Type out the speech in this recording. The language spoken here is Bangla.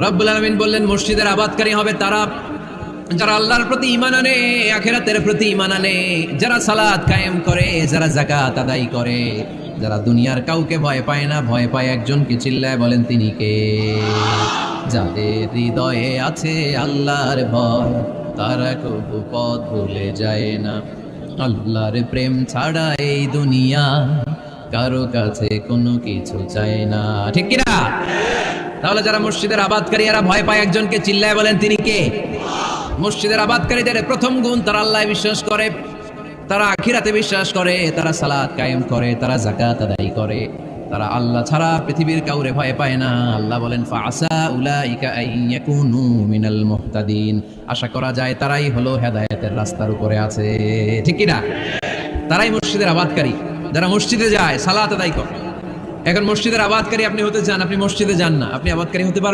রব্বুল আলামিন বললেন মসজিদের আবাদকারী হবে তারা যারা আল্লাহর প্রতি ঈমান আনে, আখিরাতের প্রতি ঈমান আনে, যারা সালাত কায়েম করে, যারা যাকাত আদায় করে, যারা দুনিয়ার কাউকে ভয় পায় না, ভয় পায় একজনকে, চিল্লায় বলেন তিনি কে? যাদের হৃদয়ে আছে আল্লাহর ভয়, তারা কবু পথ ভুলে যায় না। আল্লাহর প্রেম ছাড়া এই দুনিয়া কারো কাছে কোনো কিছু চায় না, ঠিক কিনা? তাহলে যারা মসজিদের আবাদকারী এরা ভয় পায় একজনকে, চিল্লায় বলেন তিনি কে? মসজিদের আবাদকারীদের প্রথম গুণ, তারা আল্লাহ বিশ্বাস করে, তারা আখিরাতে বিশ্বাস করে, তারা সালাত কায়েম করে, তারা যাকাত আদায় করে, তারা আল্লাহ ছাড়া পৃথিবীর কাউরে ভয় পায় না। আল্লাহ বলেন ফাআসা উলাইকা আইয়াকুনু মিনাল মুহতাদিন, আশা করা যায় তারাই হলো হেদায়েতের রাস্তার উপরে আছে, ঠিক কি না? তারাই মসজিদের আবাদকারী, যারা মসজিদে যায়, সালাত আদায় করে। এখন মসজিদের আবাদকারী আপনি হতে চান, আপনি মসজিদে যান না, আপনি আবাদকারী হতে পারবেন?